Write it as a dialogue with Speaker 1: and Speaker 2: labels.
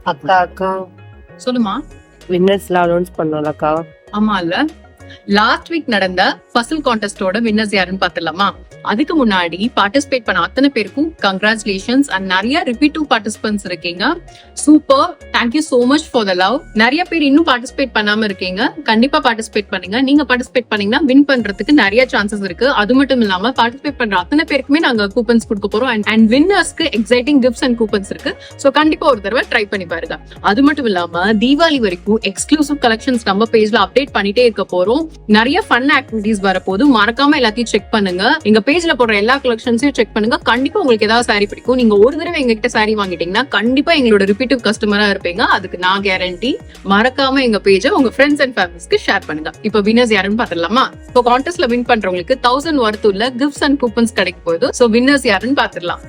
Speaker 1: அக்கா
Speaker 2: சொல்லுமா.
Speaker 1: வின்னர்ஸ்லாம் அனௌன்ஸ் பண்ணோம்லக்கா.
Speaker 2: ஆமா இல்ல, லாஸ்ட் வீக் நடந்த பசில் கான்டெஸ்டோட வின்னர்ஸ் யாருன்னு பாத்துடலாமா? அதுக்கு முன்னாடி பார்ட்டிசிபேட் பண்ண அத்தனை பேருக்கும் கங்க்ராச்சுலேஷன்ஸ் அண்ட் நிறைய ரிப்பீட்டிவ் பார்ட்டிசிபென்ட்ஸ் இருக்கீங்க. Super, thank you so much for the love. நிறைய பேர் இன்னும் பார்ட்டிசிபேட் பண்ணாம இருக்கீங்க, கண்டிப்பா பார்ட்டிசிபேட் பண்ணுங்க. நீங்க பார்ட்டிசிபேட் பண்ணீங்கன்னா வின் பண்றதுக்கு நிறைய சான்சஸ் இருக்கு. அது மட்டும் இல்லாம பார்ட்டிசிபேட் பண்ற அத்தனை பேருக்குமே நாங்க கூப்பன்ஸ் கொடுக்க போறோம் அண்ட் வின்னர்ஸ்க்கு எக்ஸைட்டிங் கிஃப்ட்ஸ் அண்ட் கூப்பன்ஸ் இருக்கு. சோ கண்டிப்பா ஒரு தடவை ட்ரை பண்ணி பாருங்க. அது மட்டும் இல்லாம தீபாவளி வரைக்கும் எக்ஸ்க்ளூசிவ் கலெக்ஷன்ஸ் நம்ம பேஜ்ல அப்டேட் பண்ணிட்டே இருக்க போறோம். நிறைய ஃபன் ஆக்டிவிட்டிஸ் வரப்போது, மறக்காம எல்லாத்தையும் செக் பண்ணுங்க. எங்க பேஜ்ல போடுற எல்லா கலெக்ஷன்ஸையும் செக் பண்ணுங்க. கண்டிப்பா உங்களுக்கு ஏதாவது சாரி பிடிக்கும். நீங்க ஒரு தடவை எங்ககிட்ட சாரி வாங்கிட்டீங்கன்னா கண்டிப்பா எங்களோட ரிப்பீட்டிவ் கஸ்டமரா இருப்பீங்க. அதுக்கு நான் கேரண்டி. மறக்காம எங்க பேஜை உங்க ஃப்ரெண்ட்ஸ் அண்ட் ஃபேமிலிஸ்க்கு ஷேர் பண்ணுங்க. இப்போ வின்னர்ஸ் யாருன்னு பாத்துடலாமா? இப்போ கான்டெஸ்ட்ல வின் பண்றவங்களுக்கு 1000 worth உள்ள கிஃப்ட்ஸ் அண்ட் கூப்பன்ஸ் கிடைக்க போகுது. சோ வின்னர்ஸ் யாருன்னு பாத்துடலாம்.